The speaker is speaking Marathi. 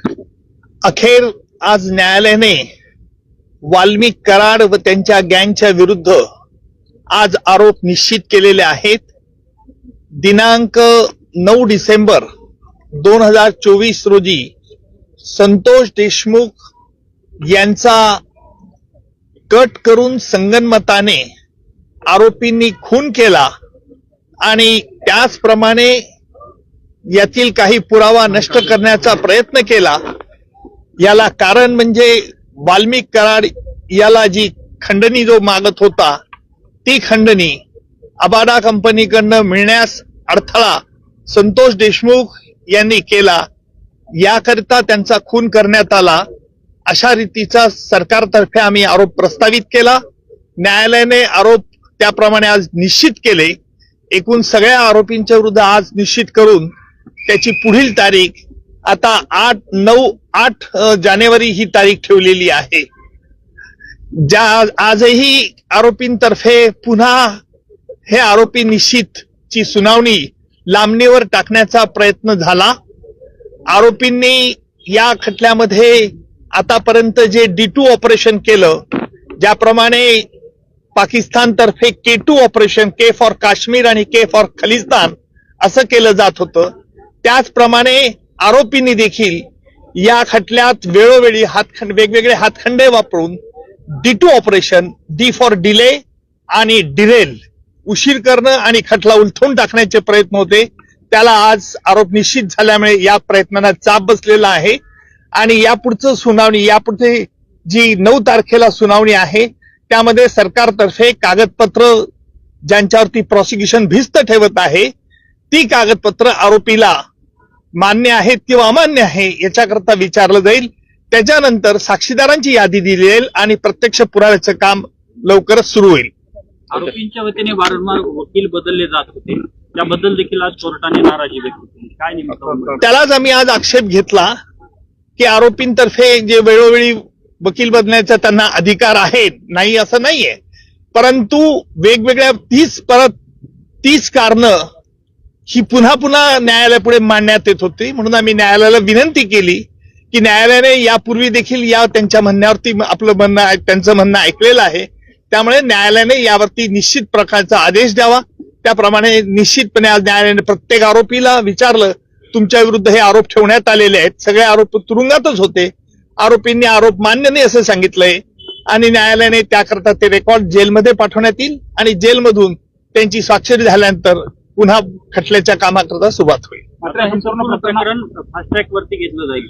अखेर आज न्यायालयाने वाल्मिक कराड व त्यांच्या गँगच्या विरुद्ध आज आरोप निश्चित केलेले आहेत। दिनांक 9 डिसेंबर 2024 रोजी संतोष देशमुख यांचा कट करून संगनमताने आरोपींनी खून केला आणि त्याचप्रमाणे यातील काही पुरावा नष्ट करण्याचा प्रयत्न केला। याला कारण म्हणजे वाल्मिक कराड याला जी खंडणी जो मागत होता ती खंडणी अबाडा कंपनीकडनं मिळण्यास अडथळा संतोष देशमुख यांनी केला, याकरिता त्यांचा खून करण्यात आला। अशा रीतीचा सरकारतर्फे आम्ही आरोप प्रस्तावित केला। न्यायालयाने आरोप त्याप्रमाणे आज निश्चित केले। एकूण सगळ्या आरोपींच्या विरुद्ध आज निश्चित करून त्याची पुढील तारीख आता 8 जानेवारी ही तारीख ठेवलेली आहे। आजही आरोपींतर्फे पुन्हा हे आरोपी निश्चितची सुनावणी लांबणीवर टाकण्याचा प्रयत्न झाला। आरोपींनी या खटल्यामध्ये आतापर्यंत जे D2 ऑपरेशन केलं, ज्याप्रमाणे पाकिस्तानतर्फे K2 operation, K for Kashmir आणि K फॉर खलिस्तान असं केलं जात होतं, त्याचप्रमाणे आरोपींनी देखील या खटल्यात वेळोवेळी वेगवेगळे हातखंडे वापरून D2 operation, D for delay आणि डिरेल, उशीर करणं आणि खटला उलथून टाकण्याचे प्रयत्न होते। त्याला आज आरोप निश्चित झाल्यामुळे या प्रयत्नांना चाप बसलेला आहे आणि यापुढचं सुनावणी, यापुढे जी 9 तारखेला सुनावणी आहे त्यामध्ये सरकारतर्फे कागदपत्र ज्यांच्यावरती प्रॉसिक्युशन भिस्त ठेवत आहे ती कागदपत्र आरोपीला मान्य आहेत किंवा अमान्य आहे याच्याकरता विचारलं जाईल। त्याच्यानंतर साक्षीदारांची यादी दिली जाईल आणि प्रत्यक्ष पुराव्याचं काम लवकरच सुरू होईल। आरोपींच्या वतीने वारंवार वकील बदलले जात होते, त्याबद्दल देखील आज कोर्टाने नाराजी व्यक्त केली, काय नेमकं? त्यालाच आम्ही आज आक्षेप घेतला की आरोपींतर्फे जे वेळोवेळी वकील बदलण्याचा त्यांना अधिकार आहे, नाही असं नाहीये, परंतु वेगवेगळ्या 30 कारणं ही पुन्हा पुन्हा न्यायालयापुढे मांडण्यात येत होती। म्हणून आम्ही न्यायालयाला विनंती केली की न्यायालयाने यापूर्वी देखील या त्यांच्या म्हणण्यावरती आपलं म्हणणं, त्यांचं म्हणणं ऐकलेलं आहे, त्यामुळे न्यायालयाने यावरती निश्चित प्रकारचा आदेश द्यावा। त्याप्रमाणे निश्चितपणे आज न्यायालयाने प्रत्येक आरोपीला विचारलं, तुमच्या विरुद्ध हे आरोप ठेवण्यात आलेले आहेत, सगळे आरोप तुरुंगातच होते, आरोपींनी आरोप मान्य नाही असं सांगितलंय आणि न्यायालयाने त्याकरता ते रेकॉर्ड जेलमध्ये पाठवण्यात येईल आणि जेलमधून त्यांची स्वाक्षरी झाल्यानंतर पुन्हा खटल्याच्या कामाकरता सुरुवात होईल। मात्र हे संपूर्ण प्रकरण फास्ट ट्रॅक वरती घेतलं जाईल।